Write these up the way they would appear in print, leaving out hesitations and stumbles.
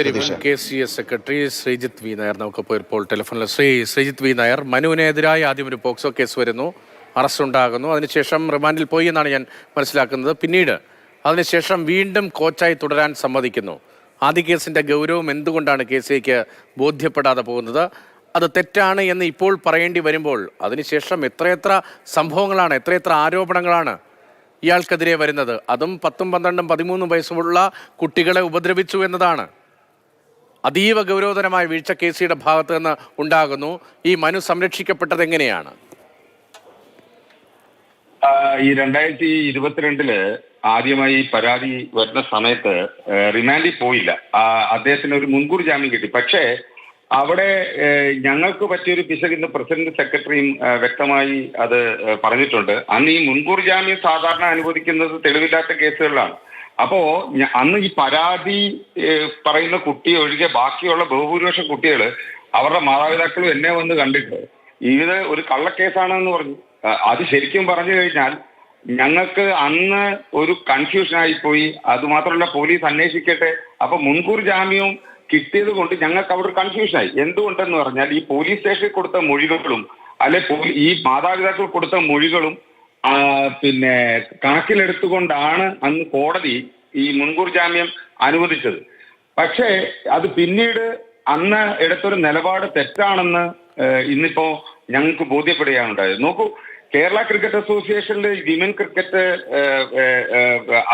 മുൻ KCS secretary Sreejith V Nair നമുക്കിപ്പോൾ ഇപ്പോൾ ടെലിഫോണിൽ. ശ്രീജിത്ത് വി നായർ, മനുവിനെതിരായി ആദ്യം ഒരു പോക്സോ കേസ് വരുന്നു, അറസ്റ്റ് ഉണ്ടാകുന്നു, അതിനുശേഷം റിമാൻഡിൽ പോയി എന്നാണ് ഞാൻ മനസ്സിലാക്കുന്നത്. പിന്നീട് അതിനുശേഷം വീണ്ടും കോച്ചായി തുടരാൻ സമ്മതിക്കുന്നു. ആദ്യ കേസിൻ്റെ ഗൗരവം എന്തുകൊണ്ടാണ് KCAക്ക് ബോധ്യപ്പെടാതെ പോകുന്നത്? അത് തെറ്റാണ് എന്ന് ഇപ്പോൾ പറയേണ്ടി വരുമ്പോൾ അതിനുശേഷം എത്രയെത്ര സംഭവങ്ങളാണ്, എത്രയെത്ര ആരോപണങ്ങളാണ് ഇയാൾക്കെതിരെ വരുന്നത്? അതും 10, 12, 13 വയസ്സുള്ള കുട്ടികളെ ഉപദ്രവിച്ചു എന്നതാണ്. അതീവ ഗൗരവതരമായ വീഴ്ച KCയുടെ ഭാഗത്ത് നിന്ന് ഉണ്ടാകുന്നു. ഈ മനു സംരക്ഷിക്കപ്പെട്ടത് എങ്ങനെയാണ്? ഈ 2022 ആദ്യമായി പരാതി വരുന്ന സമയത്ത് റിമാൻഡിൽ പോയില്ല. അദ്ദേഹത്തിന് ഒരു മുൻകൂർ ജാമ്യം കിട്ടി. പക്ഷേ അവിടെ ഞങ്ങൾക്ക് പറ്റിയൊരു പിശക് ഇന്ന് പ്രസിഡന്റ് സെക്രട്ടറിയും വ്യക്തമായി അത് പറഞ്ഞിട്ടുണ്ട്. അന്ന് ഈ മുൻകൂർ ജാമ്യം സാധാരണ അനുവദിക്കുന്നത് തെളിവില്ലാത്ത കേസുകളിലാണ്. അപ്പോ അന്ന് ഈ പരാതി പറയുന്ന കുട്ടി ഒഴികെ ബാക്കിയുള്ള ബഹുഭൂരിപക്ഷം കുട്ടികൾ അവരുടെ മാതാപിതാക്കളും എന്നെ വന്ന് കണ്ടിട്ട് ഇത് ഒരു കള്ളക്കേസാണെന്ന് പറഞ്ഞു. അത് ശരിക്കും പറഞ്ഞു കഴിഞ്ഞാൽ ഞങ്ങൾക്ക് അന്ന് ഒരു കൺഫ്യൂഷനായി പോയി. അതുമാത്രമല്ല, പോലീസ് അന്വേഷിക്കട്ടെ. അപ്പൊ മുൻകൂർ ജാമ്യവും കിട്ടിയത് കൊണ്ട് ഞങ്ങൾക്ക് അവിടെ കൺഫ്യൂഷനായി. എന്തുകൊണ്ടെന്ന് പറഞ്ഞാൽ ഈ പോലീസ് സ്റ്റേഷനിൽ കൊടുത്ത മൊഴികളും ഈ മാതാപിതാക്കൾ കൊടുത്ത മൊഴികളും പിന്നെ കണക്കിലെടുത്തുകൊണ്ടാണ് അന്ന് കോടതി ഈ മുൻകൂർ ജാമ്യം അനുവദിച്ചത്. പക്ഷേ അത് പിന്നീട് അന്ന് എടുത്തൊരു നിലപാട് തെറ്റാണെന്ന് ഇന്നിപ്പോ ഞങ്ങൾക്ക് ബോധ്യപ്പെടുകയാണ് ഉണ്ടായത്. നോക്കൂ, കേരള ക്രിക്കറ്റ് അസോസിയേഷനിൽ വിമൻ ക്രിക്കറ്റ്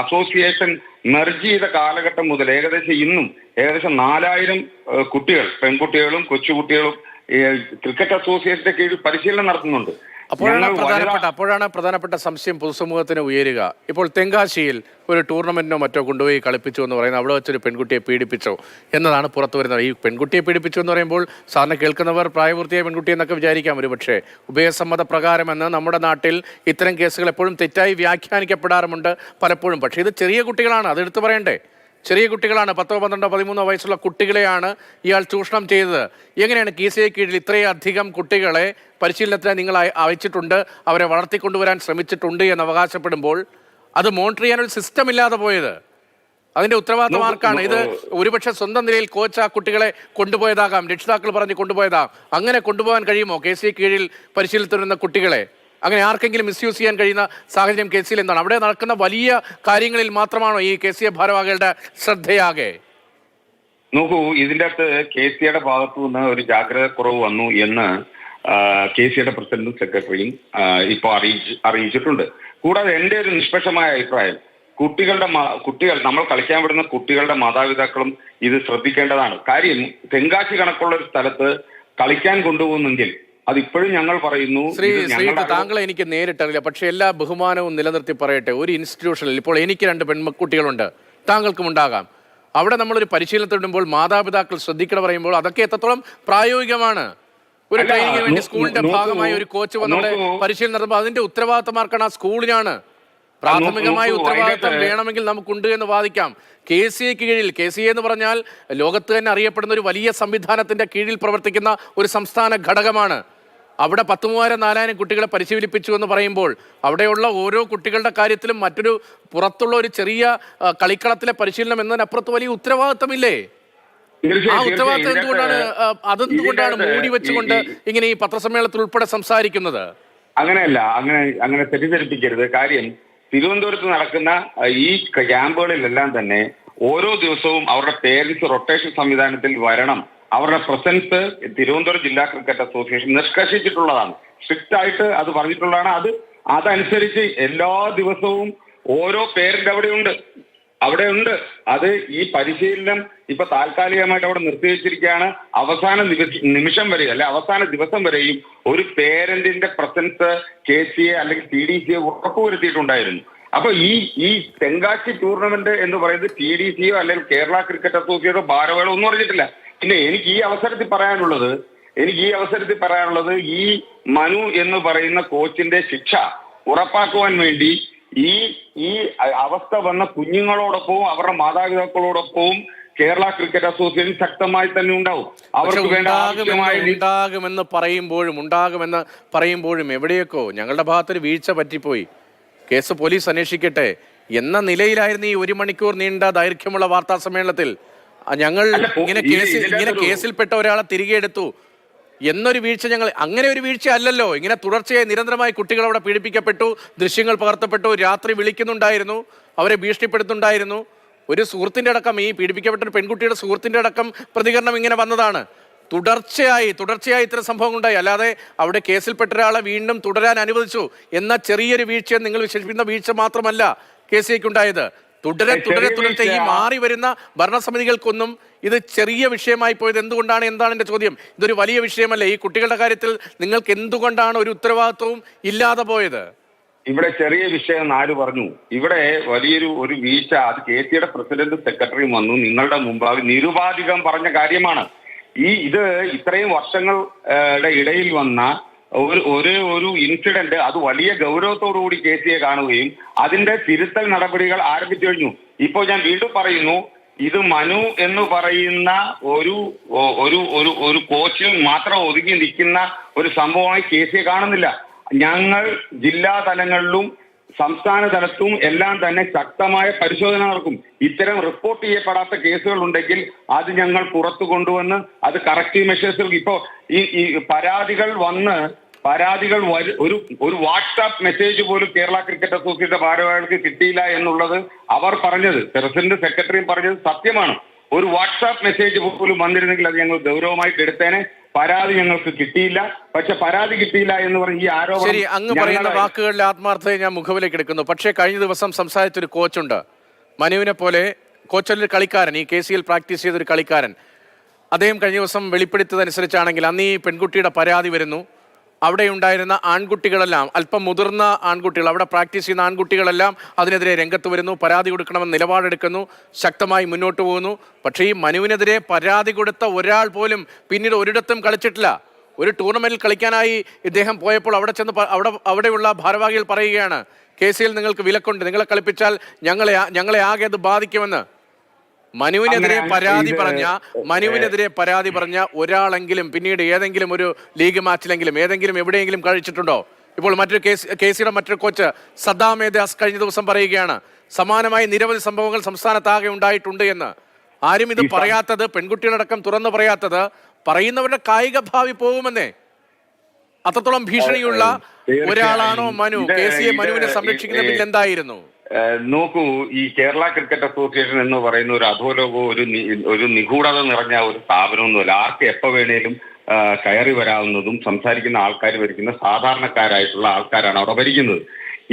അസോസിയേഷൻ മെർജ് ചെയ്ത കാലഘട്ടം മുതൽ ഏകദേശം 4000 കുട്ടികൾ, പെൺകുട്ടികളും കൊച്ചുകുട്ടികളും ക്രിക്കറ്റ് അസോസിയേഷന്റെ കീഴിൽ പരിശീലനം നടത്തുന്നുണ്ട്. അപ്പോഴാണ് പ്രധാനപ്പെട്ട സംശയം പൊതുസമൂഹത്തിന് ഉയരുക. ഇപ്പോൾ തെങ്കാശിയിൽ ഒരു ടൂർണമെന്റിനോ മറ്റോ കൊണ്ടുപോയി കളിപ്പിച്ചു എന്ന് പറയുന്നത് അവിടെ വെച്ചൊരു പെൺകുട്ടിയെ പീഡിപ്പിച്ചോ എന്നതാണ് പുറത്തു വരുന്നത്. ഈ പെൺകുട്ടിയെ പീഡിപ്പിച്ചു എന്ന് പറയുമ്പോൾ സാറിന് കേൾക്കുന്നവർ പ്രായപൂർത്തിയായ പെൺകുട്ടി എന്നൊക്കെ വിചാരിക്കാം. ഒരു പക്ഷേ ഉഭയസമ്മത പ്രകാരമെന്ന് നമ്മുടെ നാട്ടിൽ ഇത്തരം കേസുകൾ എപ്പോഴും തെറ്റായി വ്യാഖ്യാനിക്കപ്പെടാറുമുണ്ട് പലപ്പോഴും. പക്ഷേ ഇത് ചെറിയ കുട്ടികളാണ്, അതെടുത്ത് പറയണ്ടേ. ചെറിയ കുട്ടികളാണ്, 10, 12, 13 വയസ്സുള്ള കുട്ടികളെയാണ് ഇയാൾ ചൂഷണം ചെയ്തത്. എങ്ങനെയാണ് KCA കീഴിൽ ഇത്രയധികം കുട്ടികളെ പരിശീലനത്തിന് നിങ്ങൾ അയച്ചിട്ടുണ്ട്, അവരെ വളർത്തിക്കൊണ്ടുവരാൻ ശ്രമിച്ചിട്ടുണ്ട് എന്ന് അവകാശപ്പെടുമ്പോൾ അത് മോണിറ്റർ ചെയ്യാനൊരു സിസ്റ്റം ഇല്ലാതെ പോയത്? അതിന്റെ ഉത്തരവാദിത്വം ആർക്കാണ്? ഇത് ഒരുപക്ഷെ സ്വന്തം നിലയിൽ കോച്ച് ആ കുട്ടികളെ കൊണ്ടുപോയതാകാം, രക്ഷിതാക്കൾ പറഞ്ഞ് കൊണ്ടുപോയതാകാം. അങ്ങനെ കൊണ്ടുപോകാൻ കഴിയുമോ KCA കീഴിൽ പരിശീലനത്തിനുന്ന കുട്ടികളെ? അങ്ങനെ ആർക്കെങ്കിലും മിസ്യൂസ് ചെയ്യാൻ കഴിയുന്ന സാഹചര്യം KCAയിൽ എന്താണ്? അവിടെ നടക്കുന്ന വലിയ കാര്യങ്ങളിൽ മാത്രമാണോ ഈ KCA ഭാരവാഹികളുടെ ശ്രദ്ധയാകെ? നോക്കൂ, ഇതിൻ്റെ അകത്ത് KCAയുടെ ഭാഗത്തു നിന്ന് ഒരു ജാഗ്രത കുറവ് വന്നു എന്ന് KCAയുടെ പ്രസിഡന്റും സെക്രട്ടറിയും ഇപ്പോൾ അറിയിച്ചിട്ടുണ്ട്. കൂടാതെ എൻ്റെ ഒരു നിഷ്പക്ഷമായ അഭിപ്രായം, കുട്ടികൾ നമ്മൾ കളിക്കാൻ വിടുന്ന കുട്ടികളുടെ മാതാപിതാക്കളും ഇത് ശ്രദ്ധിക്കേണ്ടതാണ്. കാര്യം തെങ്കാശി കണക്കുള്ള ഒരു സ്ഥലത്ത് കളിക്കാൻ കൊണ്ടുപോകുന്നെങ്കിൽ അതിപ്പോഴും ഞങ്ങൾ പറയുന്നു. താങ്കളെ എനിക്ക് നേരിട്ടറിയില്ല, പക്ഷെ എല്ലാ ബഹുമാനവും നിലനിർത്തി പറയട്ടെ. ഒരു ഇൻസ്റ്റിറ്റ്യൂഷനിൽ ഇപ്പോൾ എനിക്ക് 2 പെൺകുട്ടികളുണ്ട്, താങ്കൾക്കും ഉണ്ടാകാം. അവിടെ നമ്മളൊരു പരിശീലനത്തിടുമ്പോൾ മാതാപിതാക്കൾ ശ്രദ്ധിക്കണം പറയുമ്പോൾ അതൊക്കെ എത്രത്തോളം പ്രായോഗികമാണ്? ഒരു ട്രെയിനിങ്ങിന് വേണ്ടി സ്കൂളിന്റെ ഭാഗമായി ഒരു കോച്ച് വന്ന് പരിശീലനം നടത്തുമ്പോൾ അതിന്റെ ഉത്തരവാദിത്തമാർക്കാണ് ആ സ്കൂളിനാണ്. പ്രാഥമികമായ ഉത്തരവാദിത്തം വേണമെങ്കിൽ നമുക്കുണ്ട് എന്ന് വാദിക്കാം. KCA കീഴിൽ, KCA എന്ന് പറഞ്ഞാൽ ലോകത്ത് തന്നെ അറിയപ്പെടുന്ന ഒരു വലിയ സംവിധാനത്തിന്റെ കീഴിൽ പ്രവർത്തിക്കുന്ന ഒരു സംസ്ഥാന ഘടകമാണ്. അവിടെ 10,000-4,000 കുട്ടികളെ പരിശീലിപ്പിച്ചു എന്ന് പറയുമ്പോൾ അവിടെയുള്ള ഓരോ കുട്ടികളുടെ കാര്യത്തിലും മറ്റൊരു പുറത്തുള്ള ഒരു ചെറിയ കളിക്കളത്തിലെ പരിശീലനം എന്നതിനപ്പുറത്ത് വലിയ ഉത്തരവാദിത്തമില്ലേ? ആ ഉത്തരവാദിത്തം അതെന്തുകൊണ്ടാണ് മൂടി വെച്ചുകൊണ്ട് ഇങ്ങനെ ഈ പത്രസമ്മേളനത്തിൽ ഉൾപ്പെടെ സംസാരിക്കുന്നത്? അങ്ങനെയല്ല, അങ്ങനെ തെറ്റിദ്ധരിപ്പിക്കരുത്. കാര്യം തിരുവനന്തപുരത്ത് നടക്കുന്ന ഈ ക്യാമ്പുകളിലെല്ലാം തന്നെ ഓരോ ദിവസവും അവരുടെ പേരൻസ് റൊട്ടേഷൻ സംവിധാനത്തിൽ വരണം. അവരുടെ പ്രസൻസ് തിരുവനന്തപുരം ജില്ലാ ക്രിക്കറ്റ് അസോസിയേഷൻ നിഷ്കർഷിച്ചിട്ടുള്ളതാണ്, സ്ട്രിക്റ്റ് ആയിട്ട് അത് പറഞ്ഞിട്ടുള്ളതാണ്. അതനുസരിച്ച് എല്ലാ ദിവസവും ഓരോ പേരന്റ് അവിടെയുണ്ട്. അത് ഈ പരിശീലനം ഇപ്പൊ താൽക്കാലികമായിട്ട് അവിടെ നിർത്തിവെച്ചിരിക്കുകയാണ്. അവസാന നിമിഷം വരെ അവസാന ദിവസം വരെയും ഒരു പേരന്റിന്റെ പ്രസൻസ് KCA അല്ലെങ്കിൽ TDCA ഉറപ്പുവരുത്തിയിട്ടുണ്ടായിരുന്നു. അപ്പൊ ഈ തെങ്കാശി ടൂർണമെന്റ് എന്ന് പറയുന്നത് TDCയോ അല്ലെങ്കിൽ കേരള ക്രിക്കറ്റ് അസോസിയേഷനോ ഭാരവാഹികളോ ഒന്നും അറിഞ്ഞിട്ടില്ല. പിന്നെ എനിക്ക് ഈ അവസരത്തിൽ പറയാനുള്ളത് ഈ മനു എന്ന് പറയുന്ന കോച്ചിന്റെ ശിക്ഷ ഉറപ്പാക്കുവാൻ വേണ്ടി ഈ അവസ്ഥ വന്ന കുഞ്ഞുങ്ങളോടൊപ്പവും അവരുടെ മാതാപിതാക്കളോടൊപ്പവും കേരള ക്രിക്കറ്റ് അസോസിയേഷൻ ശക്തമായി തന്നെ ഉണ്ടാവും. അവർക്ക് വേണ്ട ഉണ്ടാകുമെന്ന് പറയുമ്പോഴും എവിടെയൊക്കെ ഞങ്ങളുടെ ഭാഗത്തൊരു വീഴ്ച പറ്റിപ്പോയി, കേസ് പോലീസ് അന്വേഷിക്കട്ടെ എന്ന നിലയിലായിരുന്നു ഈ 1 മണിക്കൂർ നീണ്ട ദൈർഘ്യമുള്ള വാർത്താ സമ്മേളനത്തിൽ. ഞങ്ങൾ അല്ല, ഇങ്ങനെ കേസിൽപ്പെട്ട ഒരാളെ തിരികെ എടുത്തു എന്നൊരു വീഴ്ച ഞങ്ങൾ അങ്ങനെ ഒരു വീഴ്ച അല്ലല്ലോ. ഇങ്ങനെ തുടർച്ചയായി നിരന്തരമായി കുട്ടികൾ അവിടെ പീഡിപ്പിക്കപ്പെട്ടു, ദൃശ്യങ്ങൾ പകർത്തപ്പെട്ടു, രാത്രി വിളിക്കുന്നുണ്ടായിരുന്നു, അവരെ ഭീഷണിപ്പെടുത്തുന്നുണ്ടായിരുന്നു. ഒരു സുഹൃത്തിന്റെ അടക്കം, ഈ പീഡിപ്പിക്കപ്പെട്ട ഒരു പെൺകുട്ടിയുടെ സുഹൃത്തിന്റെ അടക്കം പ്രതികരണം ഇങ്ങനെ വന്നതാണ്. തുടർച്ചയായി ഇത്തരം സംഭവങ്ങൾ ഉണ്ടായി. അല്ലാതെ അവിടെ കേസിൽപ്പെട്ട ഒരാളെ വീണ്ടും തുടരാൻ അനുവദിച്ചു എന്ന ചെറിയൊരു വീഴ്ച നിങ്ങൾ വിശേഷിപ്പിക്കുന്ന വീഴ്ച മാത്രമല്ല കേസിലേക്കുണ്ടായത്. തുടരെ ഈ മാറി വരുന്ന ഭരണസമിതികൾക്കൊന്നും ഇത് ചെറിയ വിഷയമായി പോയത് എന്തുകൊണ്ടാണ്? എന്താണ് എൻ്റെ ചോദ്യം. ഇതൊരു വലിയ വിഷയമല്ല. ഈ കുട്ടികളുടെ കാര്യത്തിൽ നിങ്ങൾക്ക് എന്തുകൊണ്ടാണ് ഒരു ഉത്തരവാദിത്വവും ഇല്ലാതെ പോയത്? ഇവിടെ ചെറിയ വിഷയം ആര് പറഞ്ഞു? ഇവിടെ വലിയൊരു വീഴ്ച അത് KCയുടെ പ്രസിഡന്റ് സെക്രട്ടറിയും വന്നു നിങ്ങളുടെ മുമ്പാകെ നിരുപാധികം പറഞ്ഞ കാര്യമാണ്. ഇത് ഇത്രയും വർഷങ്ങളുടെ ഇടയിൽ വന്ന ഒരു ഇൻസിഡന്റ് അത് വലിയ ഗൗരവത്തോടുകൂടി KCയെ കാണുകയും അതിന്റെ തിരുത്തൽ നടപടികൾ ആരംഭിച്ചു കഴിഞ്ഞു. ഇപ്പോൾ ഞാൻ വീണ്ടും പറയുന്നു, ഇത് മനു എന്ന് പറയുന്ന ഒരു കോച്ചിൽ മാത്രം ഒതുങ്ങി നിൽക്കുന്ന ഒരു സംഭവമായി KCയെ കാണുന്നില്ല. ഞങ്ങൾ ജില്ലാ തലങ്ങളിലും സംസ്ഥാന തലത്തും എല്ലാം തന്നെ ശക്തമായ പരിശോധന നടക്കും. ഇത്തരം റിപ്പോർട്ട് ചെയ്യപ്പെടാത്ത കേസുകൾ ഉണ്ടെങ്കിൽ അത് ഞങ്ങൾ പുറത്തു കൊണ്ടുവന്ന് അത് കറക്റ്റീവ് മെഷേഴ്സിൽ ഇപ്പോൾ ഈ പരാതികൾ ഒരു വാട്സാപ്പ് മെസ്സേജ് പോലും കേരള ക്രിക്കറ്റ് അസോസിയേഷൻ ഭാരവാഹികൾക്ക് കിട്ടിയില്ല എന്നുള്ളത് അവർ പറഞ്ഞത്, പ്രസിഡന്റ് സെക്രട്ടറിയും പറഞ്ഞത് സത്യമാണ്. ഒരു വാട്സാപ്പ് മെസ്സേജ് പോലും വന്നിരുന്നെങ്കിൽ അത് ഞങ്ങൾ ഗൗരവമായിട്ട് എടുത്തേനെ. പരാതി ഞങ്ങൾക്ക് കിട്ടിയില്ല. പക്ഷെ പരാതി കിട്ടിയില്ല എന്ന് പറഞ്ഞ് ഈ ആരോപണം, ശരി, അങ്ങ് പറയുന്ന വാക്കുകളിൽ ആത്മാർത്ഥതയെ ഞാൻ മുഖവിലേക്ക് എടുക്കുന്നു. പക്ഷേ കഴിഞ്ഞ ദിവസം സംസാരിച്ചൊരു കോച്ചുണ്ട്, മനുവിനെ പോലെ കോച്ചൊരു കളിക്കാരൻ, ഈ KCയിൽ പ്രാക്ടീസ് ചെയ്തൊരു കളിക്കാരൻ. അദ്ദേഹം കഴിഞ്ഞ ദിവസം വെളിപ്പെടുത്തിയതനുസരിച്ചാണെങ്കിൽ അന്ന് ഈ പെൺകുട്ടിയുടെ പരാതി വരുന്നു. അവിടെ ഉണ്ടായിരുന്ന ആൺകുട്ടികളെല്ലാം, അല്പം മുതിർന്ന ആൺകുട്ടികൾ, അവിടെ പ്രാക്ടീസ് ചെയ്യുന്ന ആൺകുട്ടികളെല്ലാം അതിനെതിരെ രംഗത്ത് വരുന്നു, പരാതി കൊടുക്കണമെന്ന് നിലപാടെടുക്കുന്നു, ശക്തമായി മുന്നോട്ട് പോകുന്നു. പക്ഷേ ഈ മനുവിനെതിരെ പരാതി കൊടുത്ത ഒരാൾ പോലും പിന്നീട് ഒരിടത്തും കളിച്ചിട്ടില്ല. ഒരു ടൂർണമെന്റിൽ കളിക്കാനായി ഇദ്ദേഹം പോയപ്പോൾ അവിടെ ചെന്ന് അവിടെയുള്ള ഭാരവാഹികൾ പറയുകയാണ്, KCയിൽ നിങ്ങൾക്ക് വിലക്കുണ്ട്, നിങ്ങളെ കളിപ്പിച്ചാൽ ഞങ്ങളെ ആകെ അത് ബാധിക്കുമെന്ന്. മനുവിനെതിരെ പരാതി പറഞ്ഞ ഒരാളെങ്കിലും പിന്നീട് ഏതെങ്കിലും ഒരു ലീഗ് മാച്ചിലെങ്കിലും എവിടെയെങ്കിലും കഴിച്ചിട്ടുണ്ടോ? ഇപ്പോൾ KCയുടെ മറ്റൊരു കോച്ച് സദ്ദാം മേദാസ് കഴിഞ്ഞ ദിവസം പറയുകയാണ്, സമാനമായി നിരവധി സംഭവങ്ങൾ സംസ്ഥാനത്താകെ ഉണ്ടായിട്ടുണ്ട് എന്ന്. ആരും ഇത് പറയാത്തത്, പെൺകുട്ടികളടക്കം തുറന്നു പറയാത്തത്, പറയുന്നവരുടെ കായിക ഭാവി പോകുമെന്നേ. അത്രത്തോളം ഭീഷണിയുള്ള ഒരാളാണോ മനു? മനുവിനെ സംരക്ഷിക്കുന്ന ബിൽ എന്തായിരുന്നു? നോക്കൂ, ഈ കേരള ക്രിക്കറ്റ് അസോസിയേഷൻ എന്ന് പറയുന്ന ഒരു അധോലോകവും ഒരു നിഗൂഢത നിറഞ്ഞ ഒരു സ്ഥാപനമൊന്നുമല്ല. ആർക്ക് എപ്പോൾ വേണേലും കയറി വരാവുന്നതും സംസാരിക്കുന്ന ആൾക്കാർ ഭരിക്കുന്ന സാധാരണക്കാരായിട്ടുള്ള ആൾക്കാരാണ് അവിടെ ഭരിക്കുന്നത്.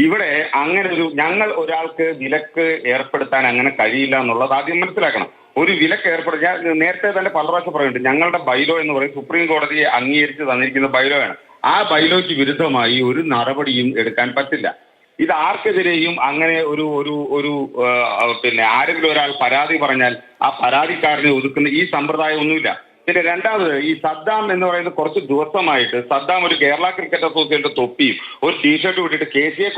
ഇവിടെ അങ്ങനെ ഞങ്ങൾ ഒരാൾക്ക് വിലക്ക് ഏർപ്പെടുത്താൻ അങ്ങനെ കഴിയില്ല എന്നുള്ളത് ആദ്യം മനസ്സിലാക്കണം. ഒരു വിലക്ക് ഏർപ്പെടുത്താൻ നേരത്തെ തന്നെ പല പ്രാവശ്യം പറയുന്നുണ്ട്, ഞങ്ങളുടെ ബൈലോ എന്ന് പറയും സുപ്രീം കോടതി അംഗീകരിച്ച് തന്നിരിക്കുന്ന ബൈലോയാണ്. ആ ബൈലോയ്ക്ക് വിരുദ്ധമായി ഒരു നടപടിയും എടുക്കാൻ പറ്റില്ല. ഇത് ആർക്കെതിരെയും അങ്ങനെ പിന്നെ ആരെങ്കിലും ഒരാൾ പരാതി പറഞ്ഞാൽ ആ പരാതിക്കാരനെ ഒതുക്കുന്ന ഈ സമ്പ്രദായം ഒന്നുമില്ല. പിന്നെ രണ്ടാമത്, ഈ സദ്ദാം എന്ന് പറയുന്നത് കുറച്ച് ദിവസമായിട്ട് സദ്ദാം ഒരു കേരള ക്രിക്കറ്റ് അസോസിയേഷന്റെ തൊപ്പിയും ഒരു ടീഷർട്ട് വിട്ടിട്ട് KCA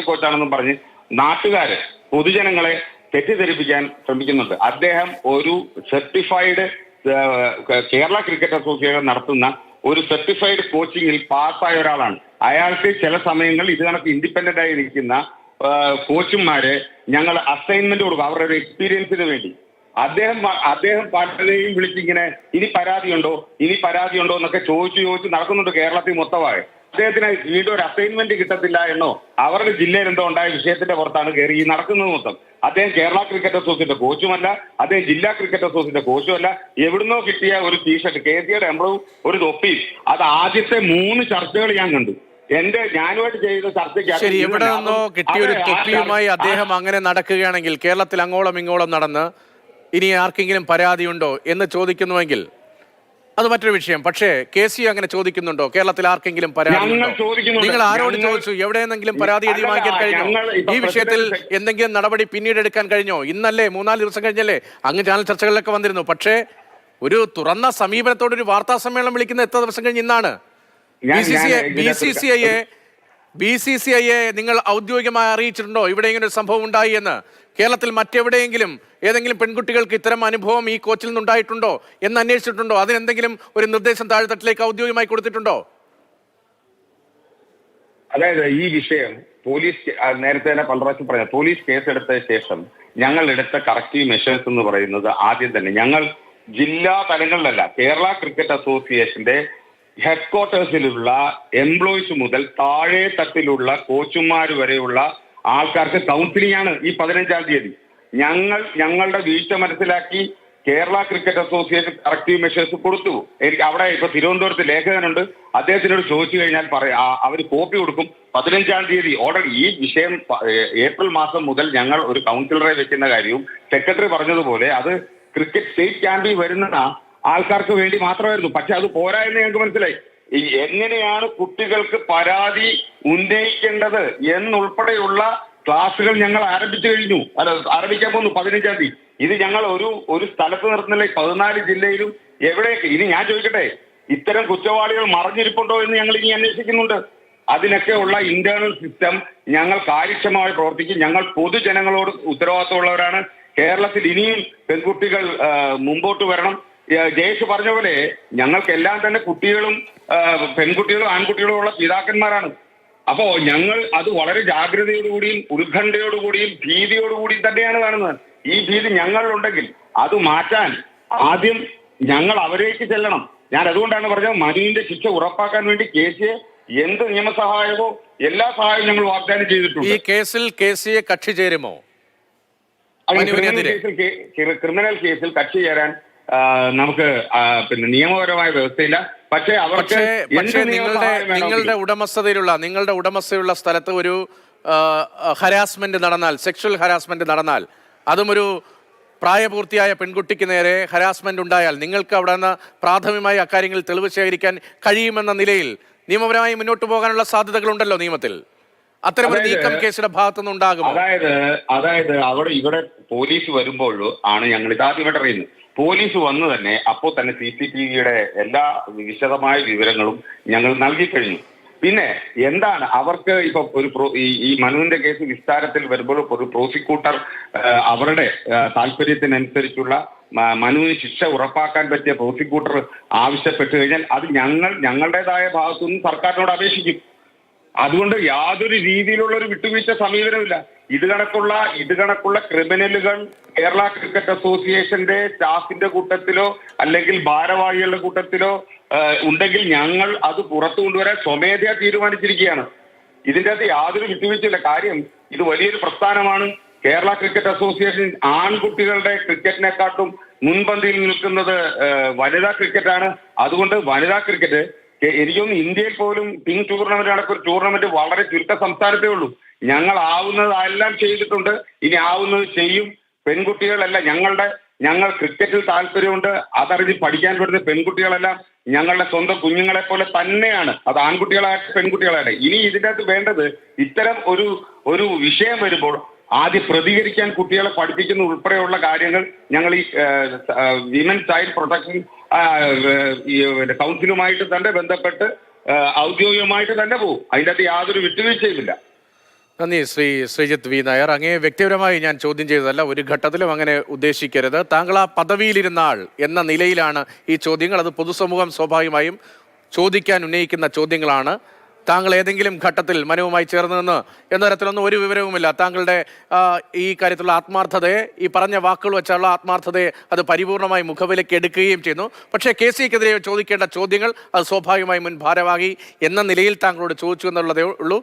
കോച്ചാണെന്നും പറഞ്ഞ് നാട്ടുകാര് പൊതുജനങ്ങളെ തെറ്റിദ്ധരിപ്പിക്കാൻ ശ്രമിക്കുന്നുണ്ട്. അദ്ദേഹം ഒരു സർട്ടിഫൈഡ് കേരള ക്രിക്കറ്റ് അസോസിയേഷൻ നടത്തുന്ന ഒരു സർട്ടിഫൈഡ് കോച്ചിങ്ങിൽ പാസ്സായ ഒരാളാണ്. അയാൾക്ക് ചില സമയങ്ങളിൽ ഇത് കണക്ക് ഇൻഡിപെൻഡന്റ് ആയി നിൽക്കുന്ന കോച്ചുമാരെ ഞങ്ങൾ അസൈൻമെന്റ് കൊടുക്കും അവരുടെ ഒരു എക്സ്പീരിയൻസിന് വേണ്ടി. അദ്ദേഹം പലരെയും വിളിച്ചിങ്ങനെ ഇനി പരാതിയുണ്ടോ എന്നൊക്കെ ചോദിച്ചു നടക്കുന്നുണ്ട് കേരളത്തിൽ മൊത്തമായി. അദ്ദേഹത്തിന് വീണ്ടും ഒരു അസൈൻമെന്റ് കിട്ടത്തില്ല എന്നോ അവരുടെ ജില്ലയിൽ എന്തോ ഉണ്ടായ വിഷയത്തിന്റെ പുറത്താണ് കയറി ഈ നടക്കുന്നത് മൊത്തം. അദ്ദേഹം കേരള ക്രിക്കറ്റ് അസോസിയേഷന്റെ കോച്ചുമല്ല, അദ്ദേഹം ജില്ലാ ക്രിക്കറ്റ് അസോസിയേഷന്റെ കോച്ചുമല്ല. എവിടുന്നോ കിട്ടിയ ഒരു ടീഷർട്ട്, KCയുടെ എംബ്ലവും ഒരു തൊപ്പിയും, അത് ആദ്യത്തെ 3 ചർച്ചകൾ ഞാൻ കണ്ടു. ഞാനുമായിട്ട് ചെയ്ത ചർച്ചയ്ക്ക് ശരി, എവിടെ നിന്നോ കിട്ടിയ ഒരു തൊപ്പിയുമായി അദ്ദേഹം അങ്ങനെ നടക്കുകയാണെങ്കിൽ, കേരളത്തിൽ അങ്ങോളം ഇങ്ങോളം നടന്ന് ഇനി ആർക്കെങ്കിലും പരാതിയുണ്ടോ എന്ന് ചോദിക്കുന്നുവെങ്കിൽ അത് മറ്റൊരു വിഷയം. പക്ഷേ KC അങ്ങനെ ചോദിക്കുന്നുണ്ടോ? കേരളത്തിൽ ആർക്കെങ്കിലും പരാതി? നിങ്ങൾ ആരോട് ചോദിച്ചു? എവിടെയെന്നെങ്കിലും പരാതി എഴുതി വാങ്ങിക്കാൻ കഴിഞ്ഞോ? ഈ വിഷയത്തിൽ എന്തെങ്കിലും നടപടി പിന്നീട് എടുക്കാൻ കഴിഞ്ഞോ? ഇന്നല്ലേ, 3-4 ദിവസം കഴിഞ്ഞല്ലേ അങ്ങ് ചാനൽ ചർച്ചകളിലൊക്കെ വന്നിരുന്നു. പക്ഷേ ഒരു തുറന്ന സമീപനത്തോടൊരു വാർത്താ സമ്മേളനം വിളിക്കുന്ന എത്ര ദിവസം കഴിഞ്ഞ് ഇന്നാണ്? BCCIയെ നിങ്ങൾ ഔദ്യോഗികമായി അറിയിച്ചിട്ടുണ്ടോ ഇവിടെ ഇങ്ങനെ ഒരു സംഭവം ഉണ്ടായി എന്ന്? കേരളത്തിൽ മറ്റെവിടെയെങ്കിലും ഏതെങ്കിലും പെൺകുട്ടികൾക്ക് ഇത്തരം അനുഭവം ഈ കോച്ചിൽ നിന്നുണ്ടായിട്ടുണ്ടോ എന്ന് അന്വേഷിച്ചിട്ടുണ്ടോ? അതിനെന്തെങ്കിലും ഒരു നിർദ്ദേശം താഴെത്തട്ടിലേക്ക് ഔദ്യോഗികമായി കൊടുത്തിട്ടുണ്ടോ? അതായത് ഈ വിഷയം പോലീസ് നേരത്തെ തന്നെ പല പ്രാവശ്യം പറയാം, പോലീസ് കേസെടുത്ത ശേഷം ഞങ്ങൾ എടുത്ത കറക്റ്റീവ് മെഷേഴ്സ് എന്ന് പറയുന്നത് ആദ്യം തന്നെ ഞങ്ങൾ ജില്ലാ തലങ്ങളിലല്ല, കേരള ക്രിക്കറ്റ് അസോസിയേഷന്റെ ഹെഡ് ക്വാർട്ടേഴ്സിലുള്ള എംപ്ലോയീസ് മുതൽ താഴെ തട്ടിലുള്ള കോച്ചുമാർ വരെയുള്ള ആൾക്കാർക്ക് കൗൺസിലിംഗ് ആണ് ഈ 15-ാം തീയതി. ഞങ്ങളുടെ വീഴ്ച മനസ്സിലാക്കി Kerala cricket association corrective measures കൊടുത്തു. എനിക്ക് അവിടെ ഇപ്പൊ തിരുവനന്തപുരത്ത് ലേഖകനുണ്ട്, അദ്ദേഹത്തിനോട് ചോദിച്ചു കഴിഞ്ഞാൽ അവർ കോപ്പി കൊടുക്കും. 15-ാം തീയതി ഓൾറെഡി ഈ വിഷയം ഏപ്രിൽ മാസം മുതൽ ഞങ്ങൾ ഒരു കൗൺസിലറെ വെക്കുന്ന കാര്യവും സെക്രട്ടറി പറഞ്ഞതുപോലെ അത് ക്രിക്കറ്റ് സ്റ്റേറ്റ് ക്യാമ്പിൽ വരുന്ന ആൾക്കാർക്ക് വേണ്ടി മാത്രമായിരുന്നു. പക്ഷെ അത് പോരാ എന്ന് ഞങ്ങൾക്ക് മനസ്സിലായി. എങ്ങനെയാണ് കുട്ടികൾക്ക് പരാതി ഉന്നയിക്കേണ്ടത് എന്നുൾപ്പെടെയുള്ള ക്ലാസുകൾ ഞങ്ങൾ ആരംഭിച്ചു കഴിഞ്ഞു. ആരംഭിക്കാൻ പോകുന്നു 15-ാം തീയതി. ഇത് ഞങ്ങൾ ഒരു സ്ഥലത്ത് നിർത്തുന്നില്ല, 14 ജില്ലയിലും എവിടെയൊക്കെ. ഇനി ഞാൻ ചോദിക്കട്ടെ, ഇത്തരം കുറ്റവാളികൾ മറഞ്ഞിരിപ്പുണ്ടോ എന്ന് ഞങ്ങൾ ഇനി അന്വേഷിക്കുന്നുണ്ട്. അതിനൊക്കെ ഉള്ള ഇന്റേണൽ സിസ്റ്റം ഞങ്ങൾ കാര്യക്ഷമമായി പ്രവർത്തിക്കും. ഞങ്ങൾ പൊതുജനങ്ങളോട് ഉത്തരവാദിത്തമുള്ളവരാണ്. കേരളത്തിൽ ഇനിയും പെൺകുട്ടികൾ മുമ്പോട്ട് വരണം. ജയേഷ് പറഞ്ഞ പോലെ ഞങ്ങൾക്കെല്ലാം തന്നെ കുട്ടികളും പെൺകുട്ടികളും ആൺകുട്ടികളും ഉള്ള പിതാക്കന്മാരാണ്. അപ്പോ ഞങ്ങൾ അത് വളരെ ജാഗ്രതയോടുകൂടിയും ഉത്കണ്ഠയോടുകൂടിയും ഭീതിയോടുകൂടിയും തന്നെയാണ് കാണുന്നത്. ഈ ഭീതി ഞങ്ങളിലുണ്ടെങ്കിൽ അത് മാറ്റാൻ ആദ്യം ഞങ്ങൾ അവരേക്ക് ചെല്ലണം. ഞാൻ അതുകൊണ്ടാണ് പറഞ്ഞത്, മനുവിന്റെ ശിക്ഷ ഉറപ്പാക്കാൻ വേണ്ടി കേസിയെ എന്ത് നിയമസഹായമോ എല്ലാ സഹായവും ഞങ്ങൾ വാഗ്ദാനം ചെയ്തിട്ടുണ്ട്. ഈ കേസിൽ കേസിയെ കക്ഷി ചേരുമോ? ക്രിമിനൽ കേസിൽ കക്ഷി ചേരാൻ നമുക്ക് പിന്നെ നിയമപരമായ വ്യവസ്ഥയില്ല. പക്ഷേ നിങ്ങളുടെ ഉടമസ്ഥതയുള്ള സ്ഥലത്ത് ഒരു ഹരാസ്മെന്റ് നടന്നാൽ, സെക്ഷൽ ഹരാസ്മെന്റ് നടന്നാൽ, അതും ഒരു പ്രായപൂർത്തിയായ പെൺകുട്ടിക്ക് നേരെ ഹരാസ്മെന്റ് ഉണ്ടായാൽ നിങ്ങൾക്ക് അവിടെ നിന്ന് പ്രാഥമികമായി അക്കാര്യങ്ങളിൽ തെളിവ് ശേഖരിക്കാൻ കഴിയുമെന്ന നിലയിൽ നിയമപരമായി മുന്നോട്ട് പോകാനുള്ള സാധ്യതകളുണ്ടല്ലോ നിയമത്തിൽ. അത്തരമൊരു നീക്കം കേസിന്റെ ഭാഗത്തുനിന്ന് ഉണ്ടാകും. അതായത് ഇവിടെ പോലീസ് വരുമ്പോൾ ആണ് ഞങ്ങൾ ഇതാദ്യമായിട്ട് അറിയുന്നത്. പോലീസ് വന്നു തന്നെ അപ്പോൾ തന്നെ CCTVയുടെ എല്ലാ വിശദമായ വിവരങ്ങളും ഞങ്ങൾ നൽകി കഴിഞ്ഞു. പിന്നെ എന്താണ് അവർക്ക് ഇപ്പൊ ഈ മനുവിന്റെ കേസ് വിസ്താരത്തിൽ വരുമ്പോൾ ഒരു പ്രോസിക്യൂട്ടർ അവരുടെ താല്പര്യത്തിനനുസരിച്ചുള്ള മനുവിന് ശിക്ഷ ഉറപ്പാക്കാൻ പറ്റിയ പ്രോസിക്യൂട്ടർ ആവശ്യപ്പെട്ടു കഴിഞ്ഞാൽ അത് ഞങ്ങളുടേതായ ഭാഗത്തുനിന്ന് സർക്കാരിനോട് അപേക്ഷിക്കും. അതുകൊണ്ട് യാതൊരു രീതിയിലുള്ള ഒരു വിട്ടുവീഴ്ച സമീപനമില്ല. ഇത് കണക്കുള്ള ക്രിമിനലുകൾ കേരള ക്രിക്കറ്റ് അസോസിയേഷന്റെ സ്റ്റാഫിന്റെ കൂട്ടത്തിലോ അല്ലെങ്കിൽ ഭാരവാഹികളുടെ കൂട്ടത്തിലോ ഉണ്ടെങ്കിൽ ഞങ്ങൾ അത് പുറത്തു കൊണ്ടുവരാൻ സ്വമേധയാ തീരുമാനിച്ചിരിക്കുകയാണ്. ഇതിന്റെ അകത്ത് യാതൊരു വിട്ടുവീഴ്ചയില്ല. കാര്യം ഇത് വലിയൊരു പ്രസ്ഥാനമാണ്. കേരള ക്രിക്കറ്റ് അസോസിയേഷൻ ആൺകുട്ടികളുടെ ക്രിക്കറ്റിനെക്കാട്ടും മുൻപന്തിയിൽ നിൽക്കുന്നത് വനിതാ ക്രിക്കറ്റാണ്. അതുകൊണ്ട് വനിതാ ക്രിക്കറ്റ് എനിക്കൊന്ന് ഇന്ത്യയിൽ പോലും പിങ്ക് ടൂർണമെന്റ് നടക്കുന്ന ടൂർണമെന്റ് വളരെ ചുരുക്ക സംസ്ഥാനത്തേ ഉള്ളൂ. ഞങ്ങൾ ആവുന്നതെല്ലാം ചെയ്തിട്ടുണ്ട്, ഇനി ആവുന്നത് ചെയ്യും. പെൺകുട്ടികളല്ല ഞങ്ങൾ ക്രിക്കറ്റിൽ താല്പര്യമുണ്ട്, അതറിഞ്ഞ് പഠിക്കാൻ വരുന്ന പെൺകുട്ടികളെല്ലാം ഞങ്ങളുടെ സ്വന്തം കുഞ്ഞുങ്ങളെ പോലെ തന്നെയാണ്. അത് ആൺകുട്ടികളായിട്ട് പെൺകുട്ടികളായിട്ട്. ഇനി ഇതിൻ്റെ അകത്ത് വേണ്ടത് ഇത്തരം ഒരു വിഷയം വരുമ്പോൾ ആദ്യം പ്രതികരിക്കാൻ കുട്ടികളെ പഠിപ്പിക്കുന്ന ഉൾപ്പെടെയുള്ള കാര്യങ്ങൾ ഞങ്ങൾ ഈ വിമൻ ചൈൽഡ് പ്രൊട്ടക്ഷൻ കൗൺസിലുമായിട്ട് തന്നെ ബന്ധപ്പെട്ട് ഔദ്യോഗികമായിട്ട് തന്നെ പോകും. അതിൻ്റെ അകത്ത് യാതൊരു വിട്ടുവീഴ്ചയുമില്ല. നന്ദി ശ്രീജിത്ത് വി നായർ. അങ്ങേ വ്യക്തിപരമായി ഞാൻ ചോദ്യം ചെയ്തതല്ല, ഒരു ഘട്ടത്തിലും അങ്ങനെ ഉദ്ദേശിക്കരുത്. താങ്കൾ ആ പദവിയിലിരുന്ന ആൾ എന്ന നിലയിലാണ് ഈ ചോദ്യങ്ങൾ. അത് പൊതുസമൂഹം സ്വാഭാവികമായും ഉന്നയിക്കുന്ന ചോദ്യങ്ങളാണ്. താങ്കൾ ഏതെങ്കിലും ഘട്ടത്തിൽ മനുവുമായി ചേർന്ന് നിന്ന് എന്ന തരത്തിലൊന്നും ഒരു വിവരവുമില്ല. താങ്കളുടെ ഈ കാര്യത്തിലുള്ള ആത്മാർത്ഥതയെ, ഈ പറഞ്ഞ വാക്കുകൾ വെച്ചുള്ള ആത്മാർത്ഥതയെ അത് പരിപൂർണമായി മുഖവിലേക്ക് എടുക്കുകയും ചെയ്യുന്നു. പക്ഷേ KCക്കെതിരെ ചോദിക്കേണ്ട ചോദ്യങ്ങൾ അത് സ്വാഭാവികമായി മുൻ ഭാരവാഹി എന്ന നിലയിൽ താങ്കളോട് ചോദിച്ചു എന്നുള്ളതേ ഉള്ളൂ.